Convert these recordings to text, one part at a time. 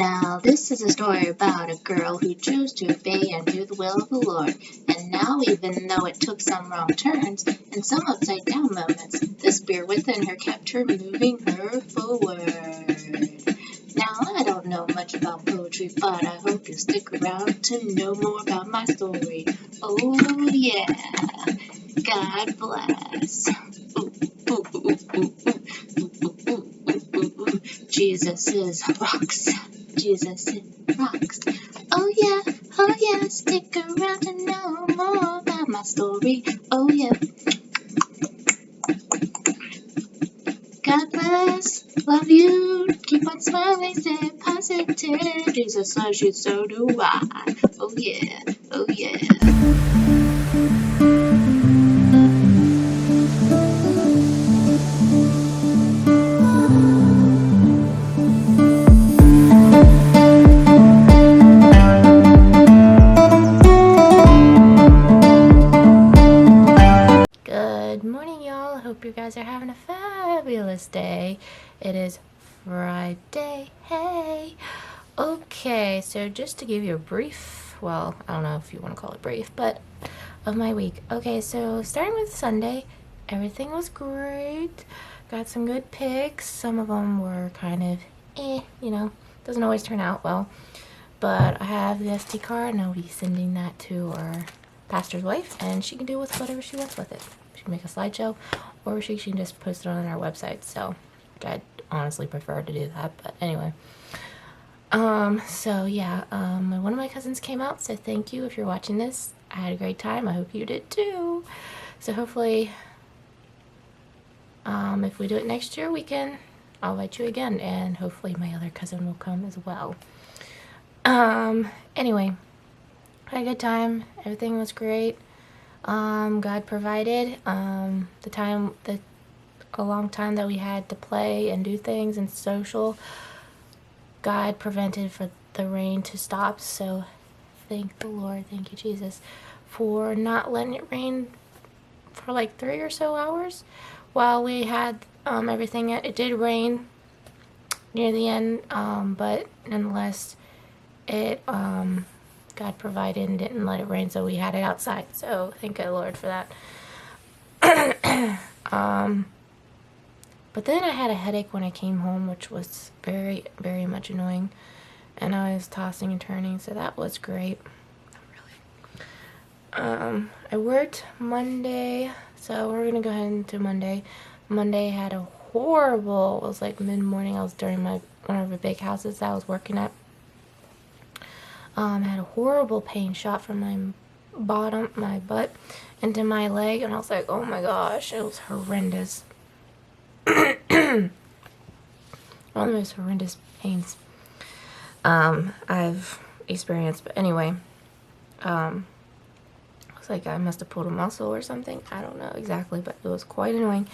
Now, this is a story about a girl who chose to obey and do the will of the Lord. And now, even though it took some wrong turns and some upside down moments, the spirit within her kept her moving her forward. Now, I don't know much about poetry, but I hope you stick around to know more about my story. Oh, yeah. God bless. Jesus is rocks. Jesus is rocks. Oh yeah, stick around to know more about my story. Oh yeah. God bless, love you, keep on smiling, stay positive. Jesus loves you, so do I. Oh yeah, oh yeah. Good morning, y'all. I hope you guys are having a fabulous day. It is Friday. Hey. Okay, so just to give you a brief, well, I don't know if you want to call it brief, but of my week. Okay, so starting with Sunday, everything was great. Got some good pics. Some of them were kind of, doesn't always turn out well. But I have the SD card, and I'll be sending that to our pastor's wife, and she can do with whatever she wants with it. She can make a slideshow, or she can just post it on our website. So I'd honestly prefer to do that, but anyway. So yeah, one of my cousins came out, so thank you if you're watching this. I had a great time. I hope you did too. So hopefully, if we do it next year, I'll invite you again, and hopefully my other cousin will come as well. Anyway, had a good time. Everything was great. God provided. A long time that we had to play and do things and social, God prevented for the rain to stop. So thank the Lord, thank you Jesus, for not letting it rain for like 3 or so hours while we had everything. It did rain near the end, but nonetheless, God provided and didn't let it rain, so we had it outside. So thank the Lord for that. But then I had a headache when I came home, which was very, very much annoying. And I was tossing and turning, so that was great. I worked Monday, so we're going to go ahead into Monday. Monday had a horrible, it was like mid-morning. I was during one of the big houses that I was working at. I had a horrible pain shot from my butt into my leg, and I was like, oh my gosh, it was horrendous. One of the most horrendous pains I've experienced. But anyway, I was like, I must have pulled a muscle or something. I don't know exactly, but it was quite annoying.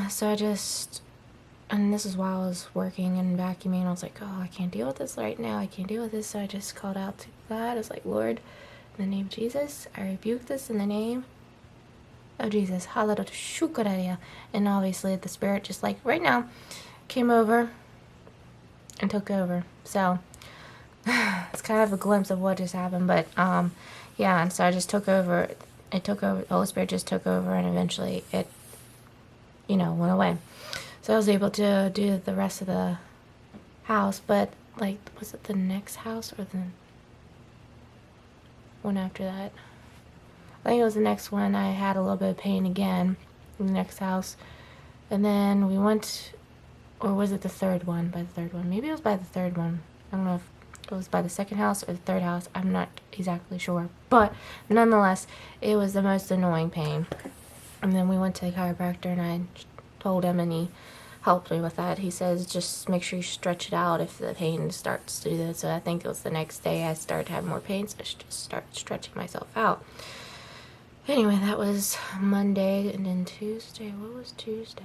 So and this is while I was working and vacuuming, and I was like, oh, I can't deal with this right now. I can't deal with this. So I just called out to God. I was like, Lord, in the name of Jesus, I rebuke this in the name of Jesus. Hallelujah. And obviously the Spirit, just like right now, came over and took over. So it's kind of a glimpse of what just happened. But yeah, and so I just took over. It took over. The Holy Spirit just took over, and eventually it, went away. So I was able to do the rest of the house. But like, was it the next house or the one after that? I think it was the next one. I had a little bit of pain again in the next house. And then we went, or was it the third one? By the third one. Maybe it was by the third one. I don't know if it was by the second house or the third house. I'm not exactly sure. But nonetheless, it was the most annoying pain. And then we went to the chiropractor, and I told him, and he helped me with that. He says, just make sure you stretch it out if the pain starts to do that. So I think it was the next day I started to have more pain, so I should just start stretching myself out. Anyway, that was Monday, and then Tuesday, what was Tuesday?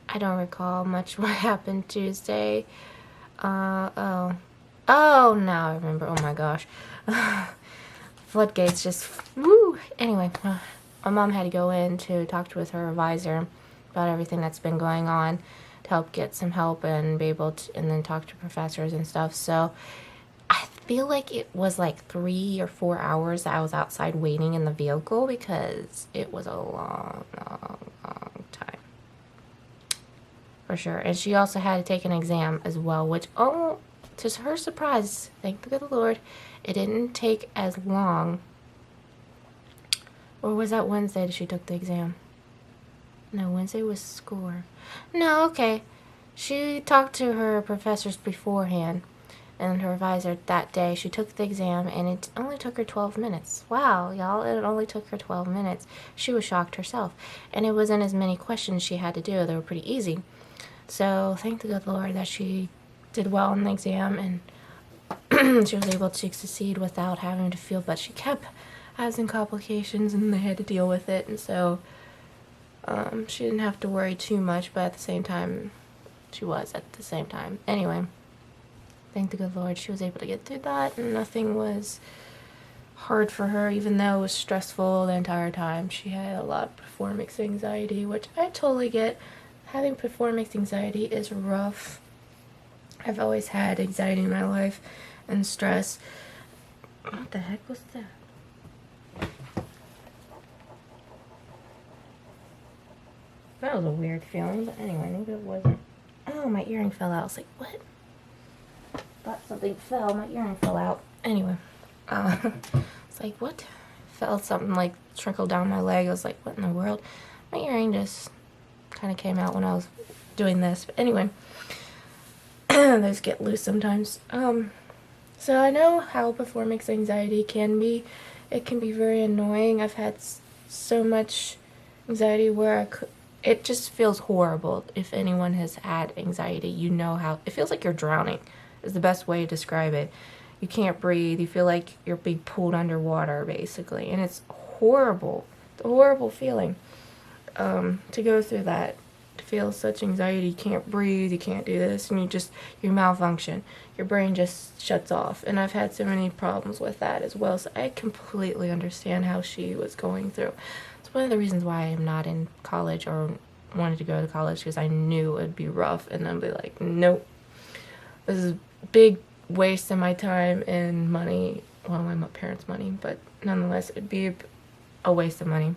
I don't recall much what happened Tuesday. Oh, now I remember. Oh my gosh. Floodgates just, woo! Anyway, my mom had to go in to talk with her advisor about everything that's been going on. to help get some help and be able to, and then talk to professors and stuff. So I feel like it was like 3 or 4 hours that I was outside waiting in the vehicle because it was a long, long, long time. For sure. And she also had to take an exam as well, which, oh, to her surprise, thank the good Lord, it didn't take as long. Or was that Wednesday that she took the exam? No, Wednesday was score. No, okay. She talked to her professors beforehand and her advisor that day. She took the exam and it only took her 12 minutes. Wow, y'all, it only took her 12 minutes. She was shocked herself. And it wasn't as many questions she had to do. They were pretty easy. So thank the good Lord that she did well in the exam and she was able to succeed without having to feel, but she kept having complications and they had to deal with it. And so she didn't have to worry too much, but at the same time, she was at the same time. Anyway, thank the good Lord she was able to get through that and nothing was hard for her, even though it was stressful the entire time. She had a lot of performance anxiety, which I totally get. Having performance anxiety is rough. I've always had anxiety in my life and stress. What the heck was that? That was a weird feeling, but anyway, maybe it wasn't. Oh, my earring fell out. I was like, what? Thought something fell. My earring fell out. Anyway, it's like, what? Felt something like trickle down my leg. I was like, what in the world? My earring just kind of came out when I was doing this. But anyway, those get loose sometimes. So I know how performance anxiety can be. It can be very annoying. I've had so much anxiety where it just feels horrible. If anyone has had anxiety, you know how it feels like you're drowning is the best way to describe it. You can't breathe. You feel like you're being pulled underwater, basically. And it's horrible. It's a horrible feeling to go through that. To feel such anxiety. You can't breathe. You can't do this. And you malfunction. Your brain just shuts off. And I've had so many problems with that as well. So I completely understand how she was going through. It's one of the reasons why I'm not in college or wanted to go to college, because I knew it would be rough. And I'd be like, nope. This is a big waste of my time and money. Well, my parents' money, but nonetheless, it'd be a waste of money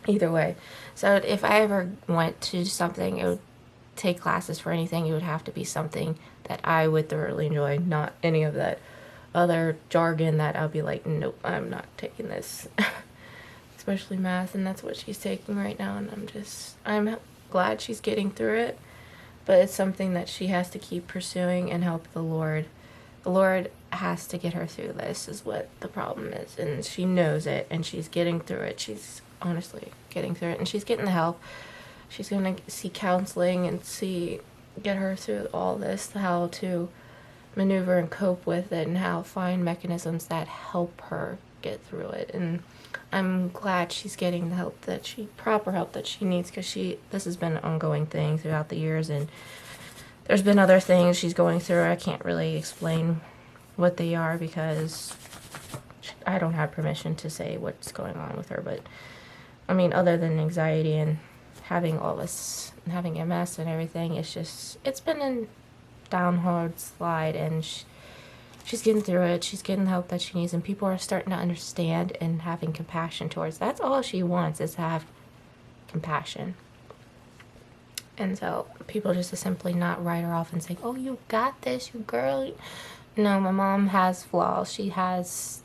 either way. So if I ever went to something, it would take classes for anything, it would have to be something that I would thoroughly enjoy, not any of that other jargon that I'll be like, nope, I'm not taking this. Especially math, and that's what she's taking right now, and I'm glad she's getting through it. But it's something that she has to keep pursuing and help the Lord. The Lord has to get her through this is what the problem is. And she knows it and she's getting through it. She's honestly getting through it and she's getting the help. She's going to see counseling and get her through all this, how to maneuver and cope with it and how find mechanisms that help her get through it. And I'm glad she's getting the proper help that she needs, because this has been an ongoing thing throughout the years, and there's been other things she's going through. I can't really explain what they are because I don't have permission to say what's going on with her, but I mean, other than anxiety and having all this, and having MS and everything, it's been a downward slide, and she's getting through it. She's getting the help that she needs, and people are starting to understand and having compassion towards. That's all she wants, is to have compassion. And so people just to simply not write her off and say, oh, you got this, you girl. No, my mom has flaws. She has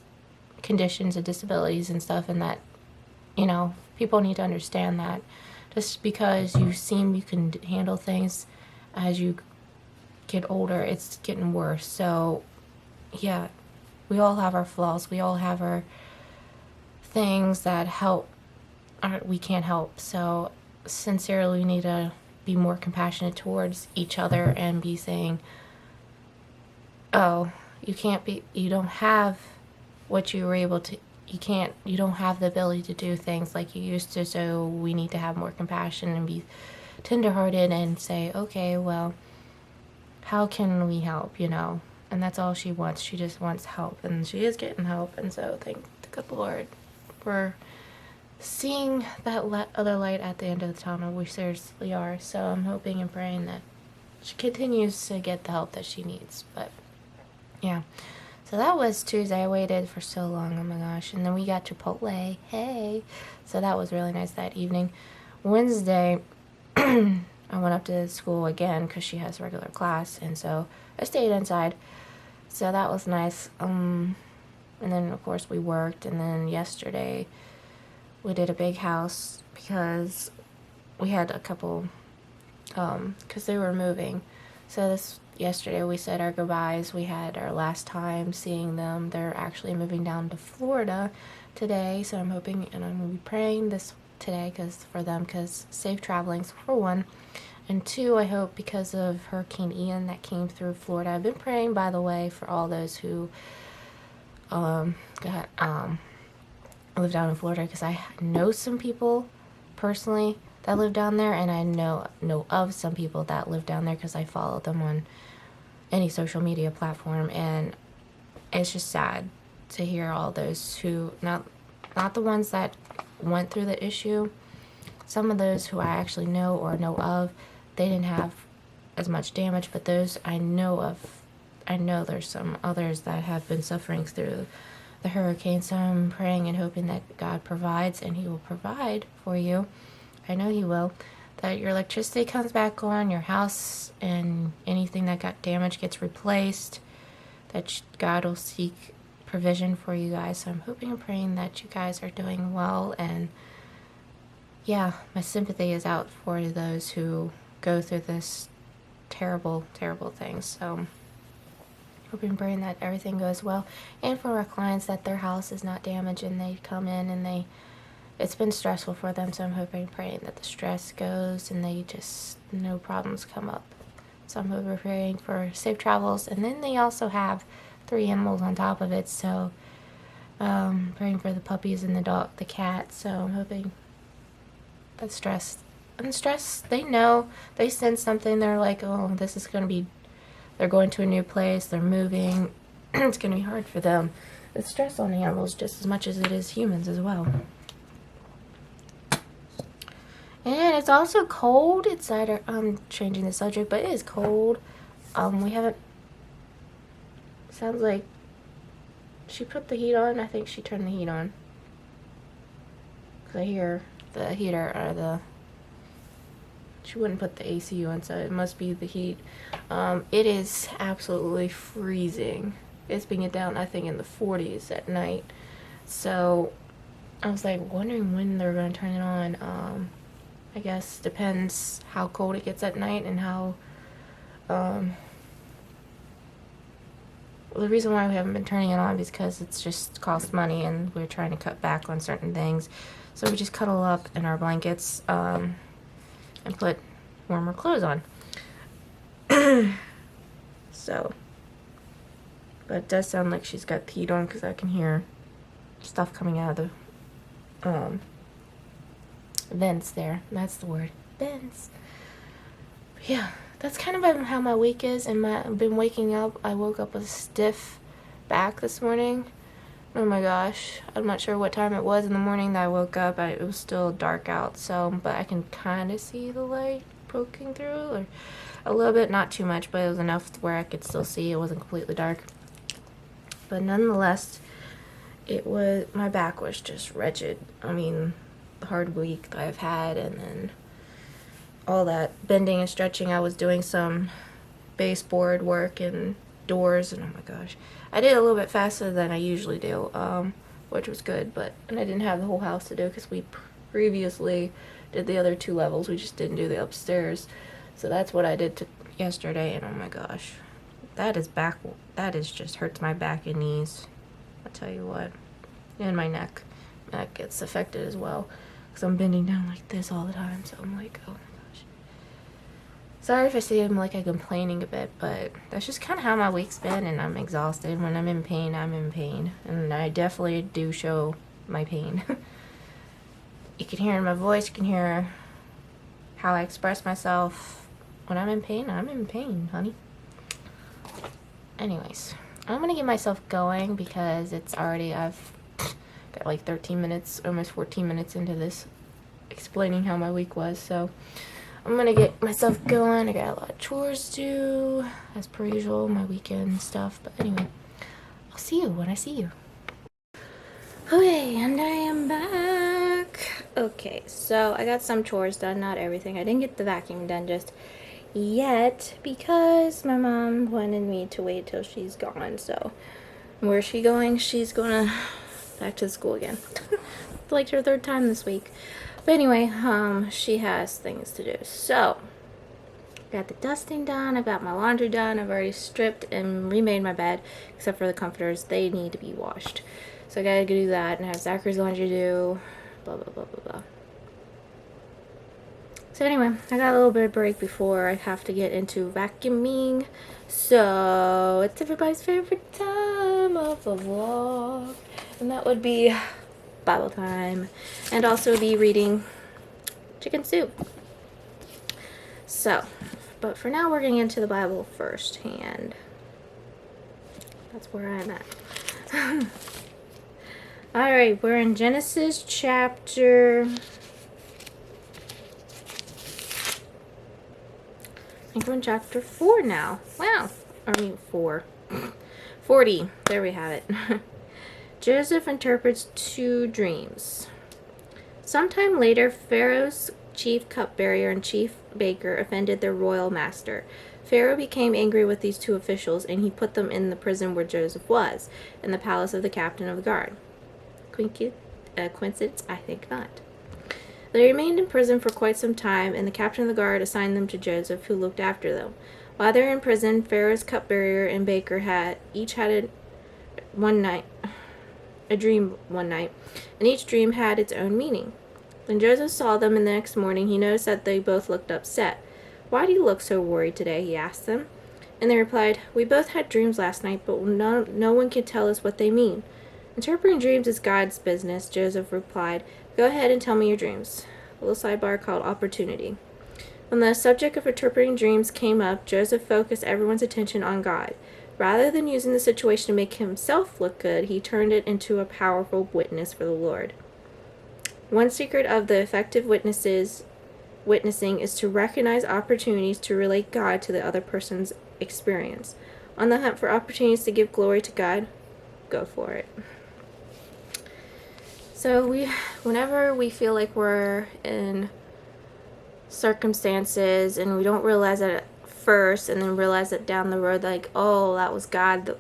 conditions and disabilities and stuff, and that, people need to understand that. Just because you can handle things, as you get older, it's getting worse. So yeah, we all have our flaws. We all have our things that we can't help. So sincerely, we need to be more compassionate towards each other and be saying, oh, you don't have what you were able to, you don't have the ability to do things like you used to. So we need to have more compassion and be tenderhearted and say, okay, well, how can we help, And that's all she wants. She just wants help, and she is getting help. And so thank the good Lord for seeing that other light at the end of the tunnel. We seriously are. So I'm hoping and praying that she continues to get the help that she needs. But yeah. So that was Tuesday. I waited for so long. Oh my gosh. And then we got Chipotle. Hey. So that was really nice that evening. Wednesday, I went up to school again because she has regular class. And so I stayed inside. So that was nice. And then, of course, we worked. And then yesterday, we did a big house because we had a couple, because they were moving. So yesterday we said our goodbyes. We had our last time seeing them. They're actually moving down to Florida today. So I'm hoping, and I'm going to be praying this today for them, because safe travelings, for one. And two, I hope because of Hurricane Ian that came through Florida. I've been praying, by the way, for all those who live down in Florida, because I know some people personally that live down there, and I know of some people that live down there because I follow them on any social media platform. And it's just sad to hear all those who, not the ones that went through the issue, some of those who I actually know or know of, they didn't have as much damage, but those I know of, I know there's some others that have been suffering through the hurricane. So I'm praying and hoping that God provides, and He will provide for you. I know He will. That your electricity comes back on, your house and anything that got damaged gets replaced. That God will seek provision for you guys. So I'm hoping and praying that you guys are doing well. And yeah, my sympathy is out for those who go through this terrible, terrible thing. So hoping and praying that everything goes well. And for our clients, that their house is not damaged and they come in and it's been stressful for them. So I'm hoping and praying that the stress goes and no problems come up. So I'm hoping and praying for safe travels. And then they also have 3 animals on top of it. So praying for the puppies and the cat. So I'm hoping that stress, they know, they sense something. They're like, oh, this is going to be, they're going to a new place, they're moving. It's going to be hard for them. It's stress on animals just as much as it is humans as well. And it's also cold inside I'm changing the subject, but it is cold. We haven't, sounds like she put the heat on. I think she turned the heat on. Because I hear the heater, she wouldn't put the AC on, so it must be the heat. It is absolutely freezing. It's been down, I think, in the 40s at night. So I was like wondering when they're going to turn it on. I guess depends how cold it gets at night and how, the reason why we haven't been turning it on is because it's just cost money and we're trying to cut back on certain things. So we just cuddle up in our blankets, and put warmer clothes on. So, but it does sound like she's got the heat on because I can hear stuff coming out of the, vents there. That's the word. Vents. But yeah, that's kind of how my week is. And I've been waking up. I woke up with a stiff back this morning. Oh my gosh. I'm not sure what time it was in the morning that I woke up. It was still dark out. So, but I can kind of see the light poking through. Or a little bit, not too much, but it was enough where I could still see. It wasn't completely dark. But nonetheless, my back was just wretched. I mean, the hard week that I've had, and then all that bending and stretching. I was doing some baseboard work and doors, and oh my gosh, I did a little bit faster than I usually do, which was good. And I didn't have the whole house to do because we previously did the other 2 levels. We just didn't do the upstairs. So that's what I did yesterday, and oh my gosh, that is just hurts my back and knees. I'll tell you what, and my neck gets affected as well. Because I'm bending down like this all the time. So I'm like, oh my gosh. Sorry if I seem like I'm complaining a bit, but that's just kind of how my week's been. And I'm exhausted. When I'm in pain, I'm in pain. And I definitely do show my pain. You can hear in my voice. You can hear how I express myself. When I'm in pain, honey. Anyways, I'm going to get myself going because it's already, I've got like 13 minutes, almost 14 minutes into this explaining how my week was, so I'm gonna get myself going. I got a lot of chores to do, as per usual, my weekend stuff, but anyway, I'll see you when I see you. Okay, and I am back. Okay, so I got some chores done, not everything. I didn't get the vacuum done just yet because my mom wanted me to wait till she's gone. So where's she going? She's going back to school again. It's like her third time this week. But anyway, she has things to do. So got the dusting done, I got my laundry done, I've already stripped and remade my bed, except for the comforters. They need to be washed. So I gotta go do that, and I have Zachary's laundry to do, blah, blah, blah, blah, blah. So anyway, I got a little bit of break before I have to get into vacuuming. So it's everybody's favorite time of the vlog, and that would be Bible time, and also be reading chicken soup. So, but for now we're getting into the Bible firsthand. That's where I'm at. Alright, we're in Genesis chapter... I think we're in chapter 4 now. Wow. I mean 4. 40. There we have it. Joseph interprets 2 dreams. Sometime later, Pharaoh's chief cupbearer and chief baker offended their royal master. Pharaoh became angry with these 2 officials, and he put them in the prison where Joseph was, in the palace of the captain of the guard. Coincidence? I think not. They remained in prison for quite some time, and the captain of the guard assigned them to Joseph, who looked after them. While they were in prison, Pharaoh's cupbearer and baker each had a dream one night, and each dream had its own meaning. When Joseph saw them in the next morning, he noticed that they both looked upset. "Why do you look so worried today?" he asked them. And they replied, "We both had dreams last night, but no one can tell us what they mean." "Interpreting dreams is God's business," Joseph replied. "Go ahead and tell me your dreams." A little sidebar called opportunity. When the subject of interpreting dreams came up, Joseph focused everyone's attention on God. Rather than using the situation to make himself look good, he turned it into a powerful witness for the Lord. One secret of the effective witnessing is to recognize opportunities to relate God to the other person's experience. On the hunt for opportunities to give glory to God, go for it. So whenever we feel like we're in circumstances and we don't realize it at first, and then realize it down the road, like, oh, that was God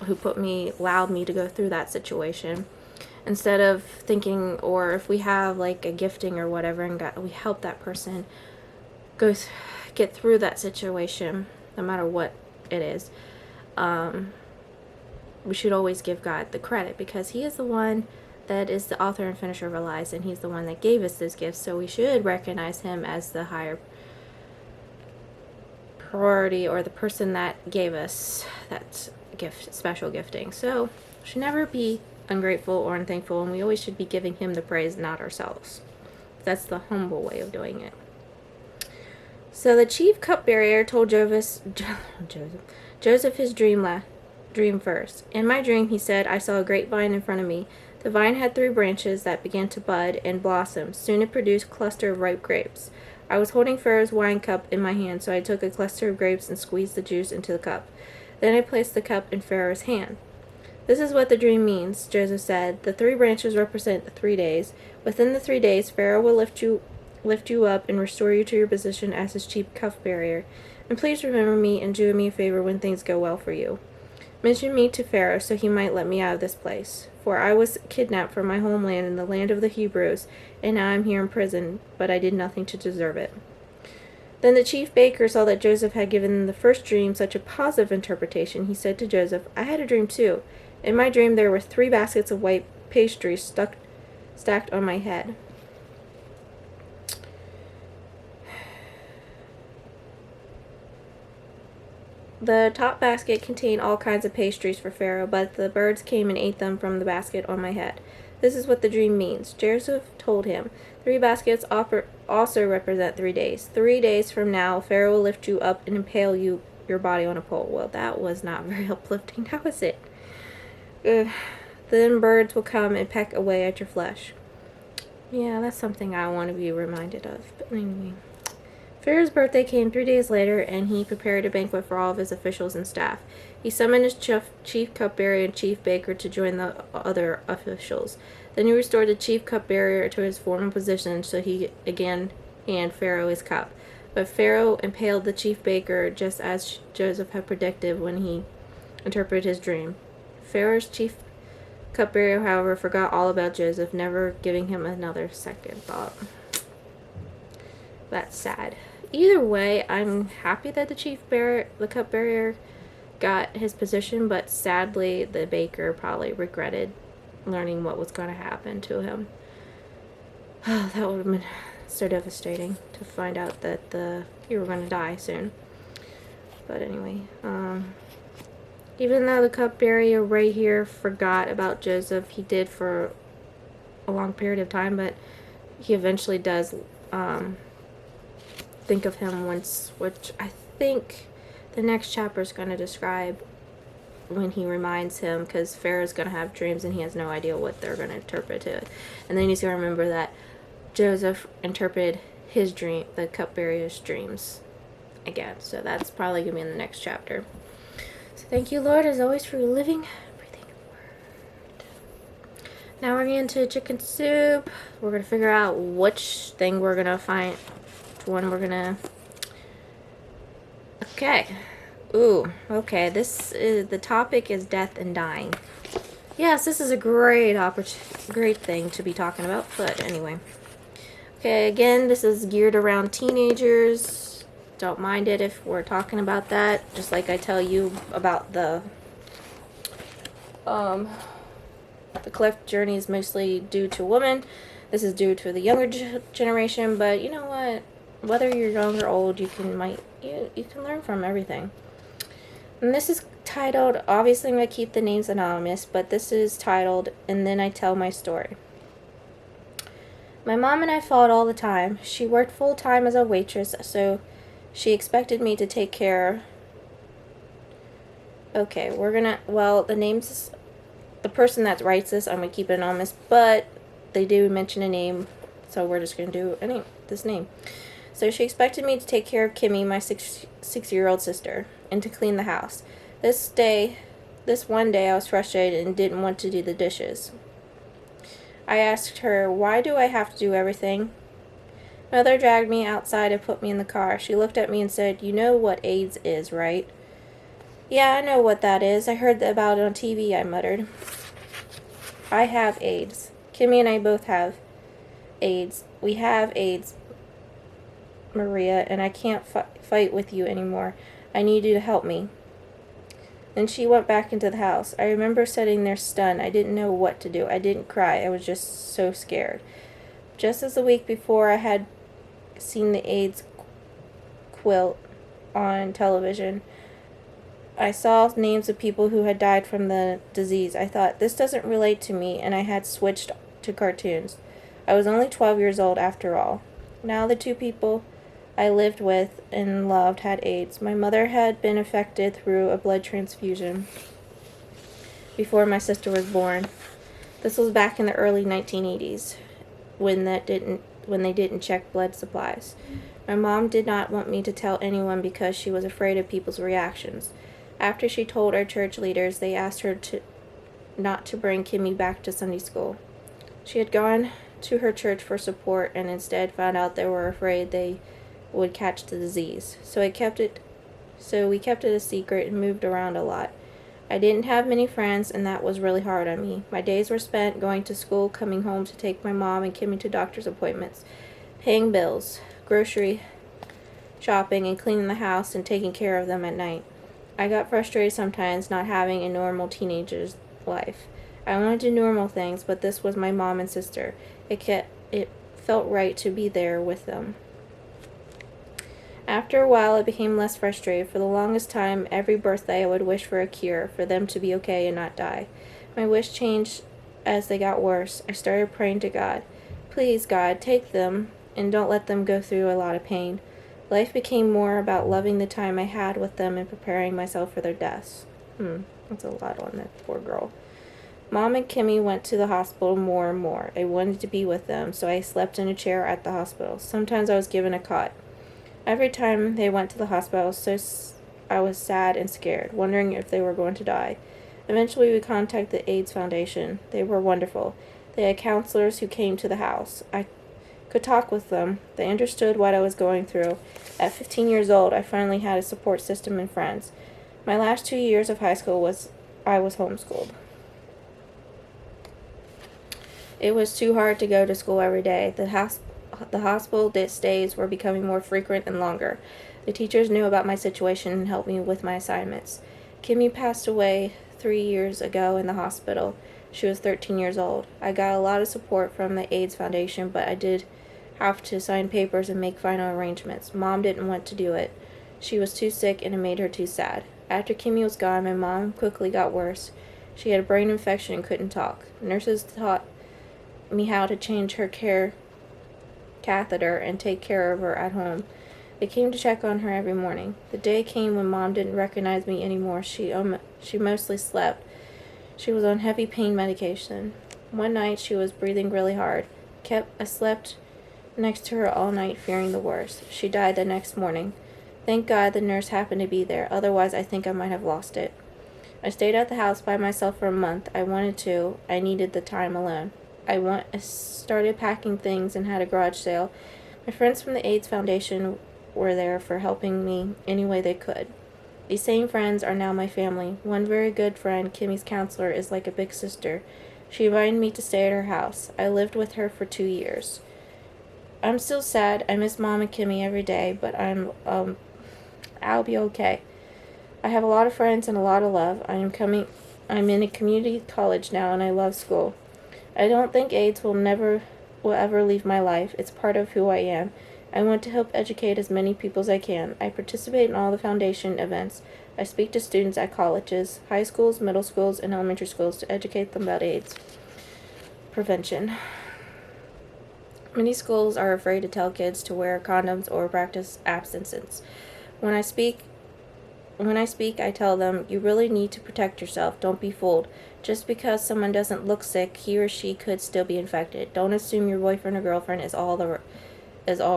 who allowed me to go through that situation, instead of thinking, or if we have like a gifting or whatever, and we help that person get through that situation, no matter what it is, we should always give God the credit, because He is the one that is the author and finisher of our lives, and He's the one that gave us those gifts, so we should recognize Him as the higher priority, or the person that gave us that gift, special gifting. So we should never be ungrateful or unthankful, and we always should be giving Him the praise, not ourselves. That's the humble way of doing it. So the chief cupbearer told Joseph his dream first. "In my dream," he said, "I saw a grapevine in front of me. The vine had 3 branches that began to bud and blossom. Soon it produced a cluster of ripe grapes. I was holding Pharaoh's wine cup in my hand, so I took a cluster of grapes and squeezed the juice into the cup. Then I placed the cup in Pharaoh's hand." "This is what the dream means," Joseph said. "The 3 branches represent 3 days. Within the 3 days, Pharaoh will lift you up and restore you to your position as his chief cupbearer. And please remember me and do me a favor when things go well for you. Mention me to Pharaoh so he might let me out of this place. For I was kidnapped from my homeland in the land of the Hebrews, and now I'm here in prison, but I did nothing to deserve it." Then the chief baker saw that Joseph had given the first dream such a positive interpretation. He said to Joseph, "I had a dream too. In my dream there were 3 baskets of white pastry stacked on my head. The top basket contained all kinds of pastries for Pharaoh, but the birds came and ate them from the basket on my head. This is what the dream means." Joseph told him, 3 baskets also represent 3 days. 3 days from now, Pharaoh will lift you up and impale your body on a pole." Well, that was not very uplifting, now was it? Then birds will come and peck away at your flesh. Yeah, that's something I want to be reminded of. But anyway. Pharaoh's birthday came 3 days later, and he prepared a banquet for all of his officials and staff. He summoned his chief cupbearer and chief baker to join the other officials. Then he restored the chief cupbearer to his former position, so he again handed Pharaoh his cup. But Pharaoh impaled the chief baker, just as Joseph had predicted when he interpreted his dream. Pharaoh's chief cupbearer, however, forgot all about Joseph, never giving him another second thought. That's sad. Either way, I'm happy that the cupbearer, got his position, but sadly, the baker probably regretted learning what was going to happen to him. That would have been so devastating to find out that you were going to die soon. But anyway, even though the cupbearer right here forgot about Joseph, he did for a long period of time, but he eventually does think of him once, which I think the next chapter is going to describe when he reminds him, because Pharaoh's going to have dreams and he has no idea what they're going to interpret it. And then he's going to remember that Joseph interpreted his dream, the cupbearer's dreams, again. So that's probably going to be in the next chapter. So thank you, Lord, as always, for your living, breathing word. Now we're getting into chicken soup. We're going to figure out which thing we're going to find, one we're going to... Okay. Ooh, okay. The topic is death and dying. Yes, this is a great thing to be talking about, but anyway. Okay, again, this is geared around teenagers. Don't mind it if we're talking about that. Just like I tell you about the cliff journey is mostly due to women. This is due to the younger generation, but you know what? Whether you're young or old, you can learn from everything. And this is titled, obviously I'm going to keep the names anonymous, but this is titled, And Then I Tell My Story. My mom and I fought all the time. She worked full-time as a waitress, so she expected me to take care. Okay, the names, the person that writes this, I'm going to keep it anonymous, but they do mention a name, so we're just going to do this name. So she expected me to take care of Kimmy, my six-year-old sister, and to clean the house. This one day I was frustrated and didn't want to do the dishes. I asked her, why do I have to do everything? Mother dragged me outside and put me in the car. She looked at me and said, you know what AIDS is, right? Yeah, I know what that is. I heard about it on TV, I muttered. I have AIDS. Kimmy and I both have AIDS. We have AIDS, Maria, and I can't fight with you anymore. I need you to help me. Then she went back into the house. I remember sitting there stunned. I didn't know what to do. I didn't cry. I was just so scared. Just as the week before, I had seen the AIDS quilt on television. I saw names of people who had died from the disease. I thought, this doesn't relate to me, and I had switched to cartoons. I was only 12 years old after all. Now the two people I lived with and loved had AIDS. My mother had been affected through a blood transfusion before my sister was born. This was back in the early 1980s when they didn't check blood supplies. My mom did not want me to tell anyone because she was afraid of people's reactions. After she told our church leaders, they asked her not to bring Kimmy back to Sunday school. She had gone to her church for support and instead found out they were afraid they would catch the disease. So we kept it a secret and moved around a lot. I didn't have many friends, and that was really hard on me. My days were spent going to school, coming home to take my mom and Kimmy to doctor's appointments, paying bills, grocery shopping, and cleaning the house and taking care of them at night. I got frustrated sometimes not having a normal teenager's life. I wanted to do normal things, but this was my mom and sister. It felt right to be there with them. After a while, I became less frustrated. For the longest time, every birthday I would wish for a cure, for them to be okay and not die. My wish changed as they got worse. I started praying to God. Please, God, take them and don't let them go through a lot of pain. Life became more about loving the time I had with them and preparing myself for their deaths. That's a lot on that poor girl. Mom and Kimmy went to the hospital more and more. I wanted to be with them, so I slept in a chair at the hospital. Sometimes I was given a cot. Every time they went to the hospital, I was sad and scared, wondering if they were going to die. Eventually, we contacted the AIDS Foundation. They were wonderful. They had counselors who came to the house. I could talk with them. They understood what I was going through. At 15 years old, I finally had a support system and friends. My last 2 years of high school I was homeschooled. It was too hard to go to school every day. The hospital stays were becoming more frequent and longer. The teachers knew about my situation and helped me with my assignments. Kimmy passed away 3 years ago in the hospital. She was 13 years old. I got a lot of support from the AIDS Foundation, but I did have to sign papers and make final arrangements. Mom didn't want to do it. She was too sick and it made her too sad. After Kimmy was gone, my mom quickly got worse. She had a brain infection and couldn't talk. Nurses taught me how to change her care catheter and take care of her at home. They came to check on her every morning. The day came when Mom didn't recognize me anymore. She mostly slept. She was on heavy pain medication. One night she was breathing really hard. I slept next to her all night, fearing the worst. She died the next morning. Thank God the nurse happened to be there. Otherwise, I think I might have lost it. I stayed at the house by myself for a month. I wanted to. I needed the time alone. I started packing things and had a garage sale. My friends from the AIDS Foundation were there for helping me any way they could. These same friends are now my family. One very good friend, Kimmy's counselor, is like a big sister. She invited me to stay at her house. I lived with her for 2 years. I'm still sad. I miss Mom and Kimmy every day, but I'll be okay. I have a lot of friends and a lot of love. I'm in a community college now and I love school. I don't think AIDS will ever leave my life. It's part of who I am. I want to help educate as many people as I can. I participate in all the foundation events. I speak to students at colleges, high schools, middle schools, and elementary schools to educate them about AIDS prevention. Many schools are afraid to tell kids to wear condoms or practice abstinence. When I speak, I tell them, you really need to protect yourself. Don't be fooled. Just because someone doesn't look sick, he or she could still be infected. Don't assume your boyfriend or girlfriend is all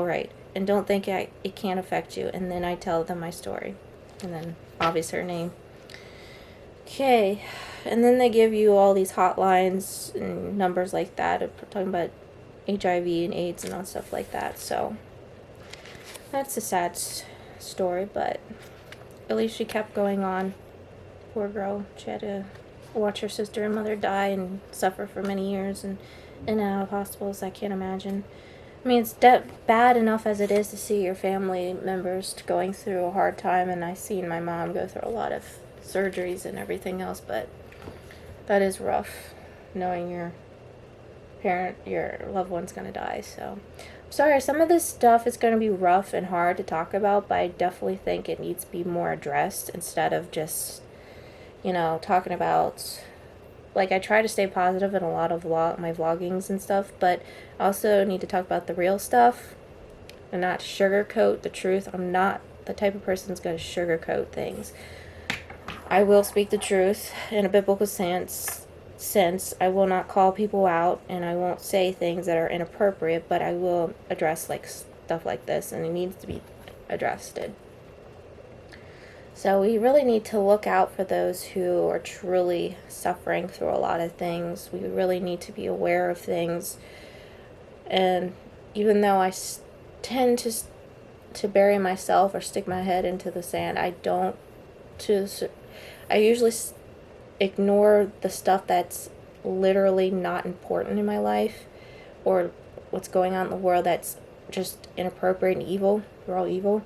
right. And don't think it can't affect you. And then I tell them my story. And then, obviously, her name. Okay. And then they give you all these hotlines and numbers like that. Talking about HIV and AIDS and all stuff like that. So, that's a sad story, but at least she kept going on. Poor girl. She had to watch her sister and mother die and suffer for many years and in and out of hospitals. I can't imagine. I mean, it's bad enough as it is to see your family members going through a hard time, and I've seen my mom go through a lot of surgeries and everything else, but that is rough, knowing your loved one's going to die. So, I'm sorry, some of this stuff is going to be rough and hard to talk about, but I definitely think it needs to be more addressed instead of just, talking about, like, I try to stay positive in a lot of my vloggings and stuff, but I also need to talk about the real stuff and not sugarcoat the truth. I'm not the type of person that's going to sugarcoat things. I will speak the truth in a biblical sense. I will not call people out, and I won't say things that are inappropriate, but I will address stuff like this, and it needs to be addressed. So we really need to look out for those who are truly suffering through a lot of things. We really need to be aware of things. And even though I tend to bury myself or stick my head into the sand, I usually ignore the stuff that's literally not important in my life or what's going on in the world that's just inappropriate and evil. We're all evil.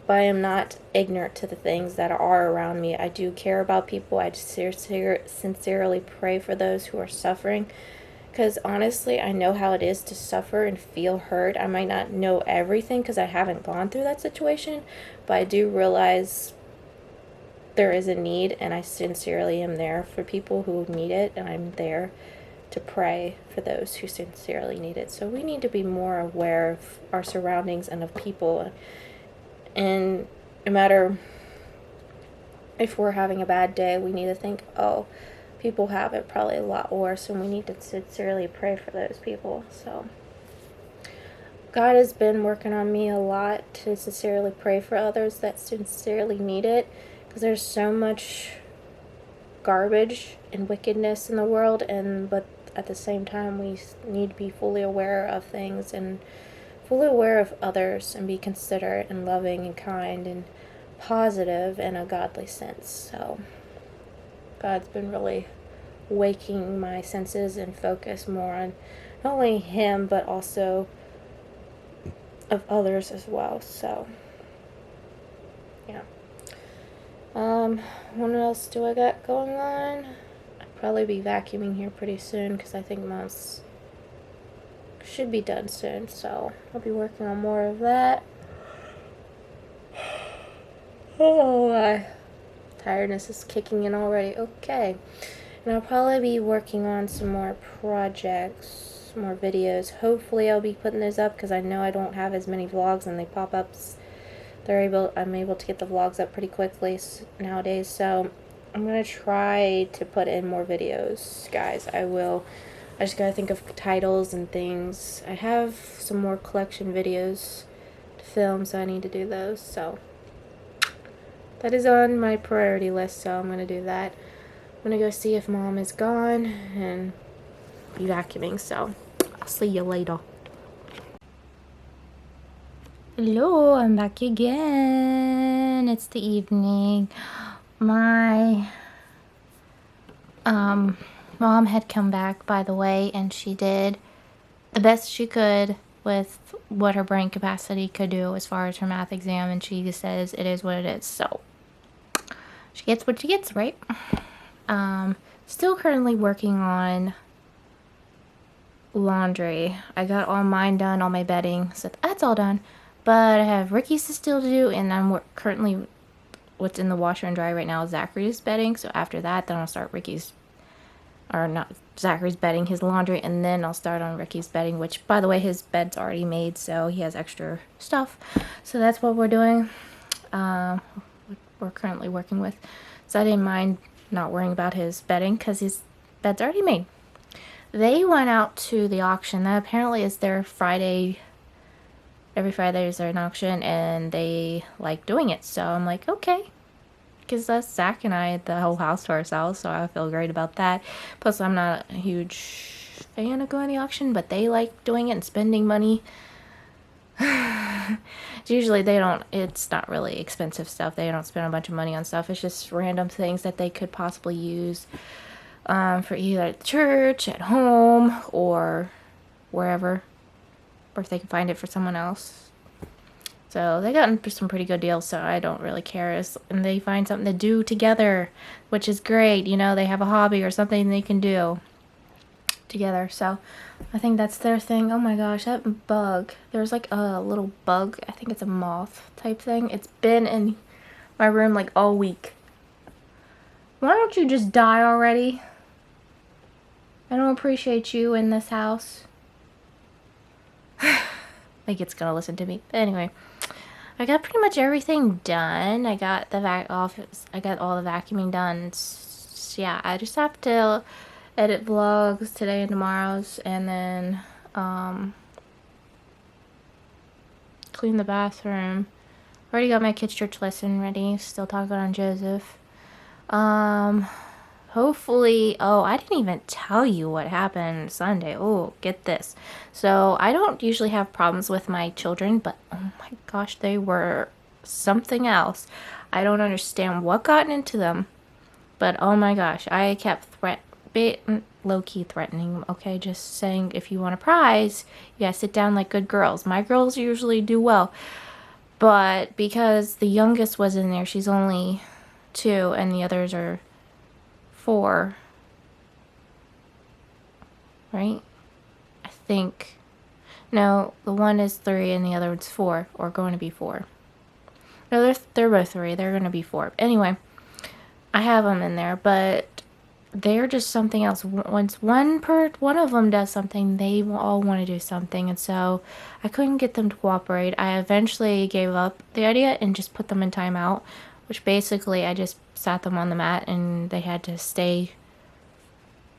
But I am not ignorant to the things that are around me. I do care about people. I sincerely pray for those who are suffering. Because honestly, I know how it is to suffer and feel hurt. I might not know everything because I haven't gone through that situation. But I do realize there is a need. And I sincerely am there for people who need it. And I'm there to pray for those who sincerely need it. So we need to be more aware of our surroundings and of people. And no matter if we're having a bad day, we need to think, people have it probably a lot worse, and we need to sincerely pray for those people. So God has been working on me a lot to sincerely pray for others that sincerely need it, because there's so much garbage and wickedness in the world, but at the same time we need to be fully aware of things and fully aware of others and be considerate and loving and kind and positive in a godly sense. So God's been really waking my senses and focus more on not only Him but also of others as well. So yeah. What else do I got going on? I'll probably be vacuuming here pretty soon because I think Mom's should be done soon, so I'll be working on more of that. Oh, my tiredness is kicking in already. Okay. And I'll probably be working on some more projects, more videos. Hopefully I'll be putting those up because I know I don't have as many vlogs and they pop-ups. I'm able to get the vlogs up pretty quickly nowadays, so I'm going to try to put in more videos, guys. I will. I just gotta think of titles and things. I have some more collection videos to film, so I need to do those. So that is on my priority list, so I'm gonna do that. I'm gonna go see if Mom is gone and be vacuuming, so I'll see you later. Hello, I'm back again. It's the evening. My Mom had come back, by the way, and she did the best she could with what her brain capacity could do as far as her math exam, and she says it is what it is. So she gets what she gets, right? Still currently working on laundry. I got all mine done, all my bedding, so that's all done. But I have Ricky's to still do, and I'm currently what's in the washer and dryer right now is Zachary's bedding. So after that, then I'll start Zachary's bedding, his laundry, and then I'll start on Ricky's bedding, which, by the way, his bed's already made, so he has extra stuff. So that's what we're doing. We're currently working with. So I didn't mind not worrying about his bedding because his bed's already made. They went out to the auction. That apparently is their Friday. Every Friday is an auction, and they like doing it. So I'm like, okay. Because that's Zach and I, the whole house to ourselves, so I feel great about that. Plus, I'm not a huge fan of going to the auction, but they like doing it and spending money. Usually it's not really expensive stuff. They don't spend a bunch of money on stuff. It's just random things that they could possibly use for either at church, at home, or wherever. Or if they can find it for someone else. So they got some pretty good deals, so I don't really care. And they find something to do together, which is great. You know, they have a hobby or something they can do together. So I think that's their thing. Oh my gosh, that bug. There's like a little bug. I think it's a moth type thing. It's been in my room like all week. Why don't you just die already? I don't appreciate you in this house. I think it's gonna listen to me. But anyway, I got pretty much everything done. I got the I got all the vacuuming done. Yeah, I just have to edit vlogs today and tomorrow's, and then clean the bathroom. Already got my kids' church lesson ready. Still talking on Joseph. Hopefully, I didn't even tell you what happened Sunday. Oh, get this. So, I don't usually have problems with my children, but oh my gosh, they were something else. I don't understand what got into them, but oh my gosh, I kept low-key threatening them, okay? Just saying, if you want a prize, you gotta sit down like good girls. My girls usually do well, but because the youngest was in there, she's only 2, and the others are 4, right? I think. No, the one is 3 and the other one's 4, or going to be 4. No, they're both 3. They're going to be 4. Anyway, I have them in there, but they're just something else. Once one of them does something, they all want to do something, and so I couldn't get them to cooperate. I eventually gave up the idea and just put them in timeout, which basically I just sat them on the mat and they had to stay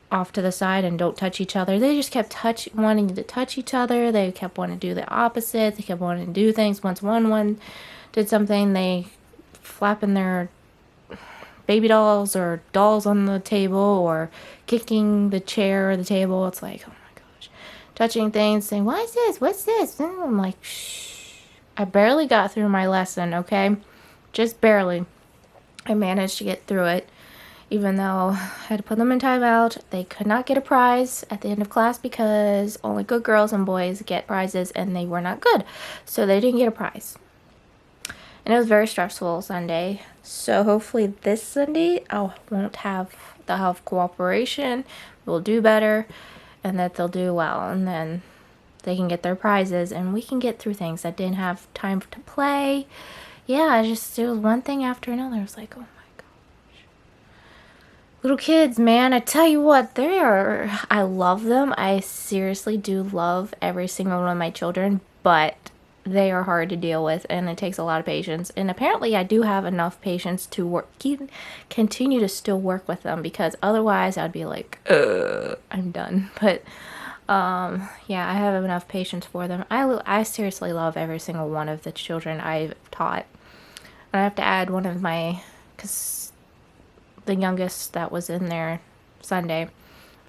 off to the side and don't touch each other. They just kept wanting to touch each other. They kept wanting to do the opposite. They kept wanting to do things. Once one did something, they flapping their baby dolls or dolls on the table or kicking the chair or the table. It's like, oh my gosh. Touching things, saying, what's this? What's this? And I'm like, shh. I barely got through my lesson, okay? Just barely. I managed to get through it. Even though I had to put them in timeout, they could not get a prize at the end of class because only good girls and boys get prizes and they were not good. So they didn't get a prize. And it was very stressful Sunday. So hopefully this Sunday I won't have, they'll have cooperation, we'll do better, and that they'll do well. And then they can get their prizes and we can get through things. I didn't have time to play. Yeah, it was one thing after another. I was like, oh. Little kids, man, I tell you what, I love them. I seriously do love every single one of my children, but they are hard to deal with and it takes a lot of patience. And apparently I do have enough patience to continue to still work with them, because otherwise I'd be like, I'm done. But yeah, I have enough patience for them. I seriously love every single one of the children I've taught. And I have to add one of my, because the youngest that was in there Sunday,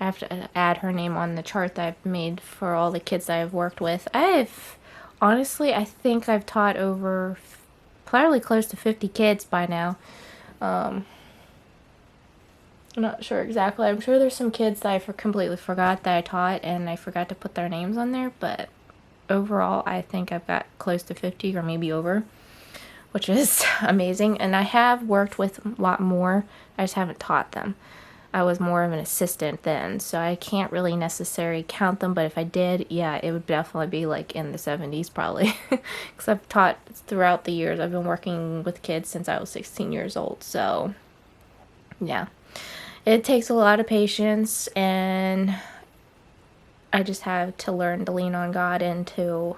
I have to add her name on the chart that I've made for all the kids that I've worked with. Honestly, I think I've taught over probably close to 50 kids by now. I'm not sure exactly. I'm sure there's some kids that I completely forgot that I taught and I forgot to put their names on there, but overall I think I've got close to 50 or maybe over, which is amazing. And I have worked with a lot more. I just haven't taught them. I was more of an assistant then, so I can't really necessarily count them, but if I did, yeah, it would definitely be like in the 70s probably. Because I've taught throughout the years. I've been working with kids since I was 16 years old, so yeah. It takes a lot of patience, and I just have to learn to lean on God and to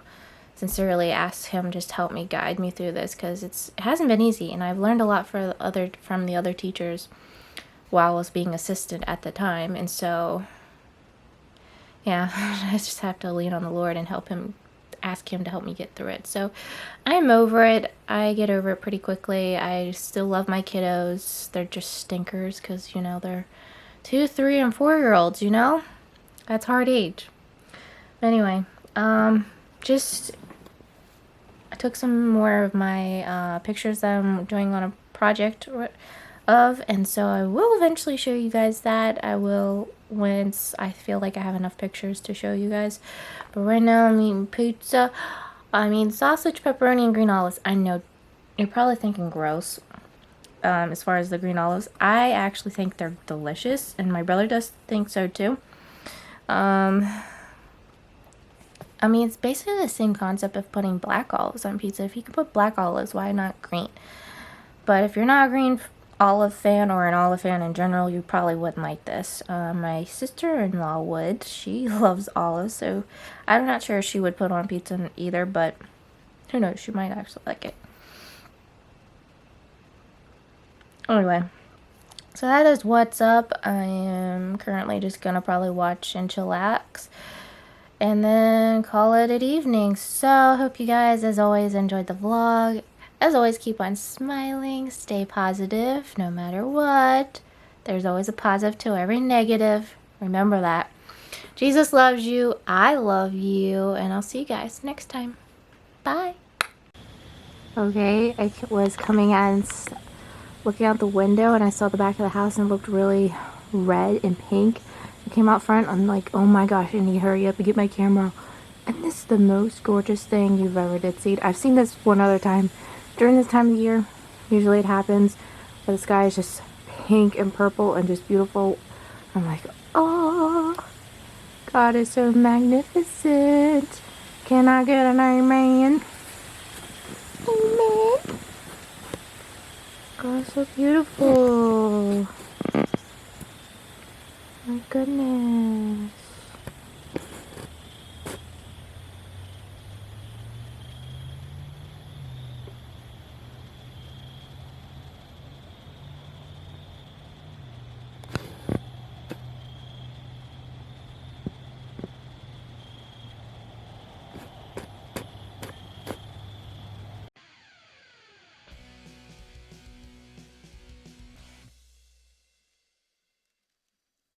sincerely ask him just help me, guide me through this, because it hasn't been easy, and I've learned a lot from the other teachers while I was being assistant at the time. And so yeah, I just have to lean on the Lord and ask him to help me get through it. So I'm over it. I get over it pretty quickly. I still love my kiddos. They're just stinkers because, they're 2, 3, and 4-year-olds, that's hard age. But anyway, I took some more of my pictures that I'm doing on a project of, and so I will eventually show you guys that. I will once I feel like I have enough pictures to show you guys. But right now I'm eating pizza. Sausage, pepperoni, and green olives. I know you're probably thinking gross as far as the green olives. I actually think they're delicious, and my brother does think so too. It's basically the same concept of putting black olives on pizza. If you can put black olives, why not green? But if you're not a green olive fan or an olive fan in general, you probably wouldn't like this. My sister-in-law would. She loves olives, so I'm not sure if she would put on pizza either, but who knows, she might actually like it. Anyway, so that is what's up. I am currently just gonna probably watch and chillax and then call it an evening. So I hope you guys, as always, enjoyed the vlog. As always, keep on smiling, stay positive, no matter what. There's always a positive to every negative. Remember that. Jesus loves you, I love you, and I'll see you guys next time. Bye. Okay, I was coming out and looking out the window, and I saw the back of the house and it looked really red and pink. I came out front, I'm like, oh my gosh, I need to hurry up and get my camera. And this is the most gorgeous thing you've ever did see. I've seen this one other time. During this time of the year, usually it happens, but the sky is just pink and purple and just beautiful. I'm like, oh, God is so magnificent. Can I get an amen? Amen. God, so beautiful. My goodness.